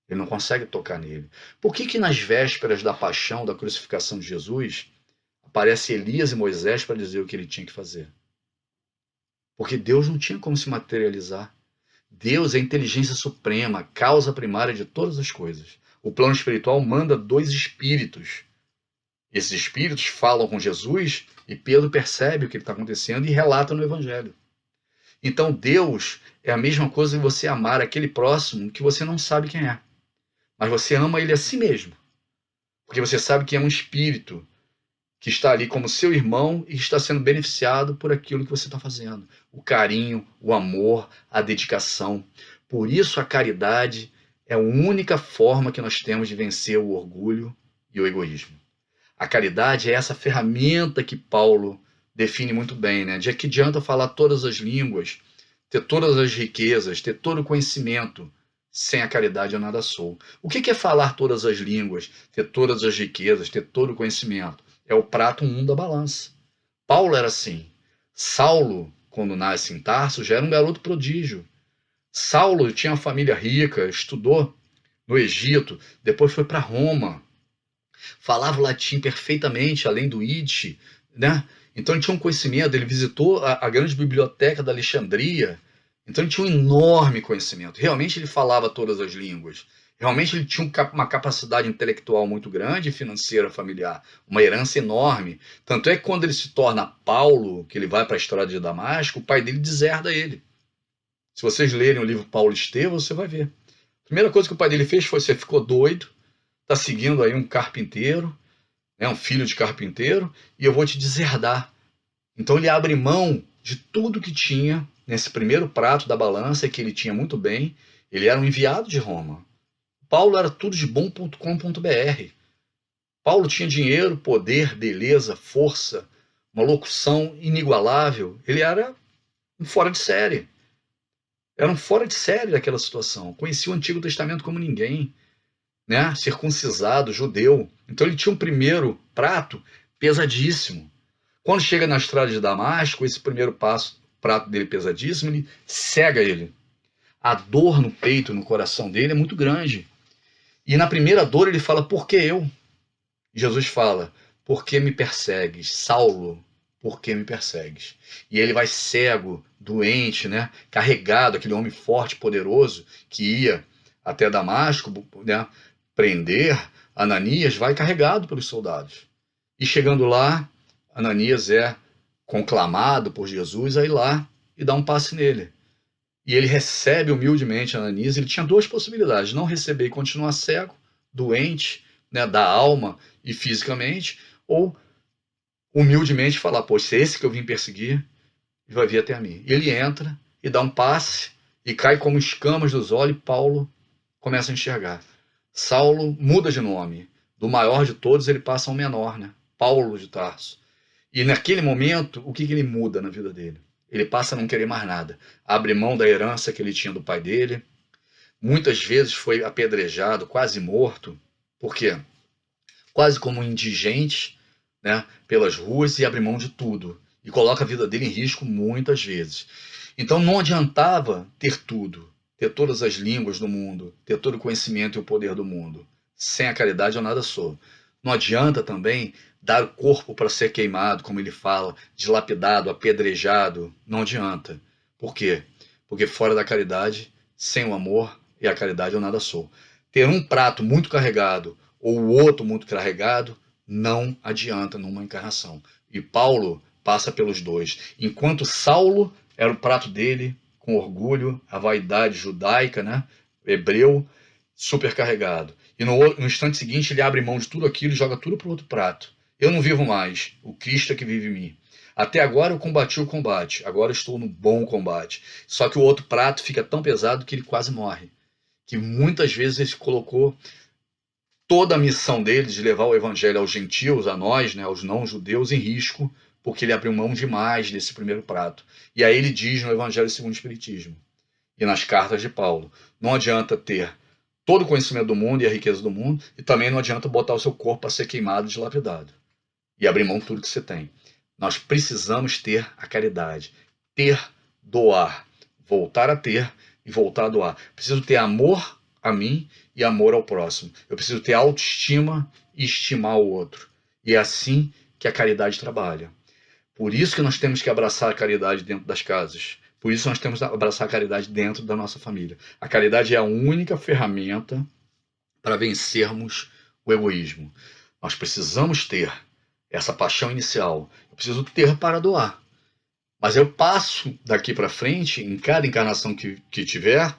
Ele não consegue tocar nele. Por que nas vésperas da paixão, da crucificação de Jesus, aparece Elias e Moisés para dizer o que ele tinha que fazer? Porque Deus não tinha como se materializar. Deus é a inteligência suprema, a causa primária de todas as coisas. O plano espiritual manda dois espíritos. Esses espíritos falam com Jesus e Pedro percebe o que está acontecendo e relata no Evangelho. Então Deus é a mesma coisa que você amar aquele próximo que você não sabe quem é. Mas você ama ele a si mesmo. Porque você sabe que é um espírito que está ali como seu irmão e está sendo beneficiado por aquilo que você está fazendo. O carinho, o amor, a dedicação. Por isso a caridade é a única forma que nós temos de vencer o orgulho e o egoísmo. A caridade é essa ferramenta que Paulo define muito bem, né? De que adianta falar todas as línguas, ter todas as riquezas, ter todo o conhecimento. Sem a caridade eu nada sou. O que é falar todas as línguas, ter todas as riquezas, ter todo o conhecimento? É o prato 1 da balança. Paulo era assim. Saulo, quando nasce em Tarso, já era um garoto prodígio. Saulo tinha uma família rica, estudou no Egito, depois foi para Roma. Falava o latim perfeitamente, além do Yiddish, né? Então ele tinha um conhecimento, ele visitou a grande biblioteca da Alexandria, então ele tinha um enorme conhecimento. Realmente ele falava todas as línguas. Realmente ele tinha uma capacidade intelectual muito grande e financeira familiar, uma herança enorme. Tanto é que quando ele se torna Paulo, que ele vai para a estrada de Damasco, o pai dele deserda ele. Se vocês lerem o livro Paulo e Estevão, você vai ver. A primeira coisa que o pai dele fez foi: você ficou doido, está seguindo aí um carpinteiro, né, um filho de carpinteiro, e eu vou te deserdar. Então ele abre mão de tudo que tinha nesse primeiro prato da balança, que ele tinha muito bem. Ele era um enviado de Roma. Paulo era tudo de bom.com.br. Paulo tinha dinheiro, poder, beleza, força, uma locução inigualável. Ele era um fora de série. Era um fora de série daquela situação. Conhecia o Antigo Testamento como ninguém, né? Circuncisado, judeu. Então ele tinha um primeiro prato pesadíssimo. Quando chega na estrada de Damasco, esse primeiro prato dele pesadíssimo, ele cega ele. A dor no peito, no coração dele é muito grande. E na primeira dor ele fala: por que eu? Jesus fala: por que me persegues? Saulo, por que me persegues? E ele vai cego, doente, né? Carregado, aquele homem forte, poderoso, que ia até Damasco, né? Prender Ananias, vai carregado pelos soldados. E chegando lá, Ananias é conclamado por Jesus a ir lá e dar um passe nele. E ele recebe humildemente Ananias. Ele tinha duas possibilidades: não receber e continuar cego, doente, né, da alma e fisicamente, ou humildemente falar: poxa, se é esse que eu vim perseguir, vai vir até a mim. E ele entra e dá um passe e cai como escamas dos olhos, e Paulo começa a enxergar. Saulo muda de nome. Do maior de todos ele passa ao menor, né? Paulo de Tarso. E naquele momento, o que ele muda na vida dele? Ele passa a não querer mais nada. Abre mão da herança que ele tinha do pai dele. Muitas vezes foi apedrejado, quase morto. Por quê? Quase como um indigente, né, pelas ruas, e abre mão de tudo. E coloca a vida dele em risco muitas vezes. Então não adiantava ter tudo, ter todas as línguas do mundo, ter todo o conhecimento e o poder do mundo. Sem a caridade eu nada sou. Não adianta também dar o corpo para ser queimado, como ele fala, dilapidado, apedrejado. Não adianta. Por quê? Porque fora da caridade, sem o amor e a caridade eu nada sou. Ter um prato muito carregado ou o outro muito carregado não adianta numa encarnação. E Paulo passa pelos dois. Enquanto Saulo era o prato dele, com orgulho, a vaidade judaica, né? Hebreu, supercarregado. E no instante seguinte ele abre mão de tudo aquilo e joga tudo para o outro prato. Eu não vivo mais, o Cristo é que vive em mim. Até agora eu combati o combate, agora eu estou no bom combate. Só que o outro prato fica tão pesado que ele quase morre. Que muitas vezes ele colocou toda a missão dele de levar o evangelho aos gentios, a nós, né, aos não-judeus, em risco, porque ele abriu mão demais desse primeiro prato. E aí ele diz no Evangelho segundo o Espiritismo e nas cartas de Paulo, não adianta ter todo o conhecimento do mundo e a riqueza do mundo, e também não adianta botar o seu corpo para ser queimado e dilapidado e abrir mão de tudo que você tem. Nós precisamos ter a caridade, ter, doar, voltar a ter e voltar a doar. Preciso ter amor a mim e amor ao próximo. Eu preciso ter autoestima e estimar o outro. E é assim que a caridade trabalha. Por isso que nós temos que abraçar a caridade dentro das casas. Por isso nós temos que abraçar a caridade dentro da nossa família. A caridade é a única ferramenta para vencermos o egoísmo. Nós precisamos ter essa paixão inicial. Eu preciso ter para doar. Mas eu passo daqui para frente, em cada encarnação que tiver,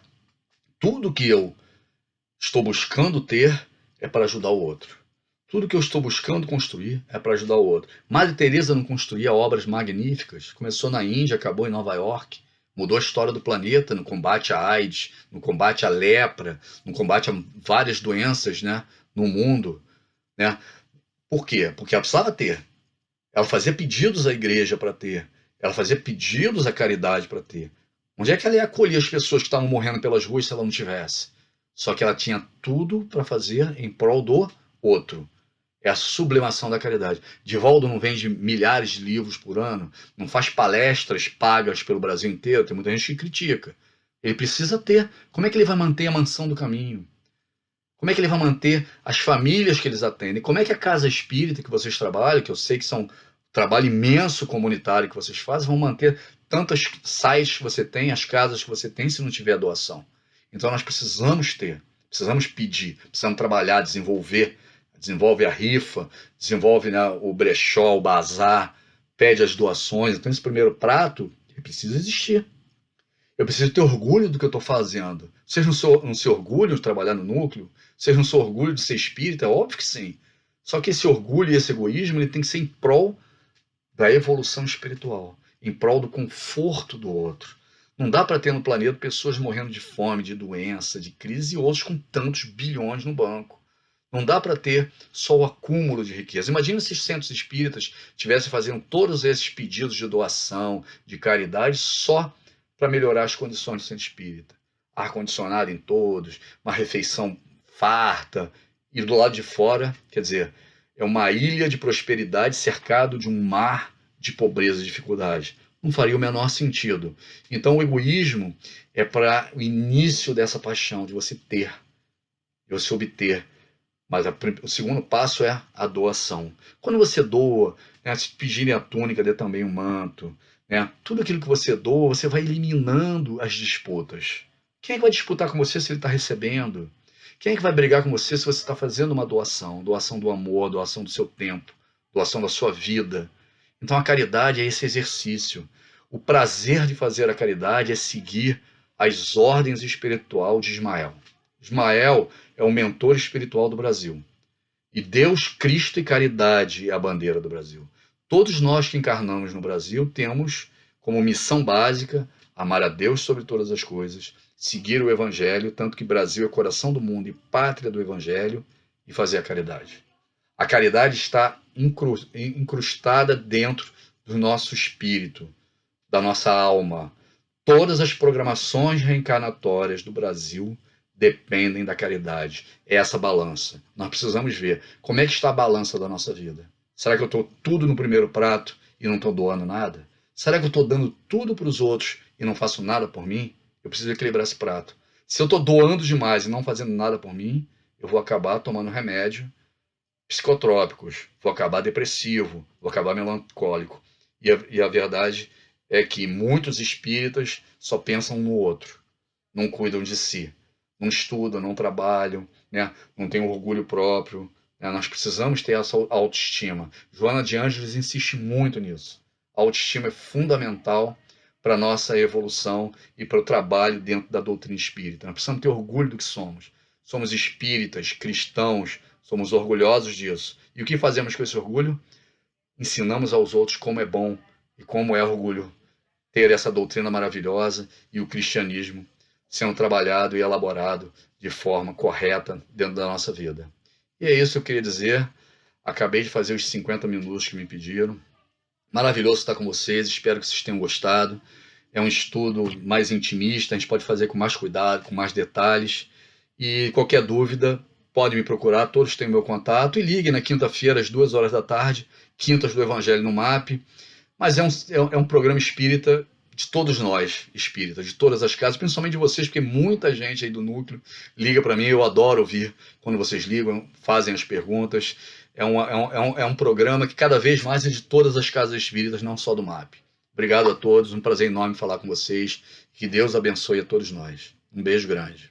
tudo que eu estou buscando ter é para ajudar o outro. Tudo que eu estou buscando construir é para ajudar o outro. Madre Teresa não construía obras magníficas. Começou na Índia, acabou em Nova York. Mudou a história do planeta no combate à AIDS, no combate à lepra, no combate a várias doenças, né, no mundo. Né? Por quê? Porque ela precisava ter. Ela fazia pedidos à igreja para ter. Ela fazia pedidos à caridade para ter. Onde é que ela ia acolher as pessoas que estavam morrendo pelas ruas se ela não tivesse? Só que ela tinha tudo para fazer em prol do outro. É a sublimação da caridade. Divaldo não vende milhares de livros por ano, não faz palestras pagas pelo Brasil inteiro, tem muita gente que critica. Ele precisa ter. Como é que ele vai manter a mansão do caminho? Como é que ele vai manter as famílias que eles atendem? Como é que a casa espírita que vocês trabalham, que eu sei que são um trabalho imenso comunitário que vocês fazem, vão manter tantas sites que você tem, as casas que você tem, se não tiver doação? Então nós precisamos ter, precisamos pedir, precisamos trabalhar, desenvolve a rifa, desenvolve, né, o brechó, o bazar, pede as doações. Então esse primeiro prato ele precisa existir. Eu preciso ter orgulho do que eu estou fazendo. Vocês não se orgulham de trabalhar no núcleo? Vocês não se orgulham de ser espírita? É óbvio que sim. Só que esse orgulho e esse egoísmo ele tem que ser em prol da evolução espiritual, em prol do conforto do outro. Não dá para ter no planeta pessoas morrendo de fome, de doença, de crise e outros com tantos bilhões no banco. Não dá para ter só o acúmulo de riqueza. Imagina se os centros espíritas tivessem fazendo todos esses pedidos de doação, de caridade, só para melhorar as condições do centro espírita. Ar-condicionado em todos, uma refeição farta, e do lado de fora, quer dizer, é uma ilha de prosperidade cercado de um mar de pobreza e dificuldade. Não faria o menor sentido. Então o egoísmo é para o início dessa paixão, de você ter, de você obter. Mas o segundo passo é a doação. Quando você doa, né, se pedirem a túnica, dê também um manto. Né, tudo aquilo que você doa, você vai eliminando as disputas. Quem é que vai disputar com você se ele está recebendo? Quem é que vai brigar com você se você está fazendo uma doação? Doação do amor, doação do seu tempo, doação da sua vida. Então a caridade é esse exercício. O prazer de fazer a caridade é seguir as ordens espirituais de Ismael. Ismael é o mentor espiritual do Brasil. E Deus, Cristo e caridade é a bandeira do Brasil. Todos nós que encarnamos no Brasil temos como missão básica amar a Deus sobre todas as coisas, seguir o Evangelho, tanto que Brasil é coração do mundo e pátria do Evangelho, e fazer a caridade. A caridade está incrustada dentro do nosso espírito, da nossa alma. Todas as programações reencarnatórias do Brasil dependem da caridade. É essa balança. Nós precisamos ver como é que está a balança da nossa vida. Será que eu estou tudo no primeiro prato e não estou doando nada? Será que eu estou dando tudo para os outros e não faço nada por mim? Eu preciso equilibrar esse prato. Se eu estou doando demais e não fazendo nada por mim, eu vou acabar tomando remédio psicotrópicos, vou acabar depressivo, vou acabar melancólico. E a verdade é que muitos espíritas só pensam no outro, não cuidam de si, não estudam, não trabalham, né? Não têm orgulho próprio, né? Nós precisamos ter essa autoestima. Joana de Ângeles insiste muito nisso. A autoestima é fundamental para a nossa evolução e para o trabalho dentro da doutrina espírita. Nós precisamos ter orgulho do que somos. Somos espíritas, cristãos, somos orgulhosos disso. E o que fazemos com esse orgulho? Ensinamos aos outros como é bom e como é orgulho ter essa doutrina maravilhosa e o cristianismo sendo trabalhado e elaborado de forma correta dentro da nossa vida. E é isso que eu queria dizer. Acabei de fazer os 50 minutos que me pediram. Maravilhoso estar com vocês, espero que vocês tenham gostado. É um estudo mais intimista, a gente pode fazer com mais cuidado, com mais detalhes. E qualquer dúvida, pode me procurar, todos têm meu contato. E ligue na quinta-feira, às 2 horas da tarde, Quintas do Evangelho no MAP. Mas é um programa espírita de todos nós, espíritas, de todas as casas, principalmente de vocês, porque muita gente aí do núcleo liga para mim, eu adoro ouvir quando vocês ligam, fazem as perguntas. É um programa que cada vez mais é de todas as casas espíritas, não só do MAP. Obrigado a todos, um prazer enorme falar com vocês. Que Deus abençoe a todos nós. Um beijo grande.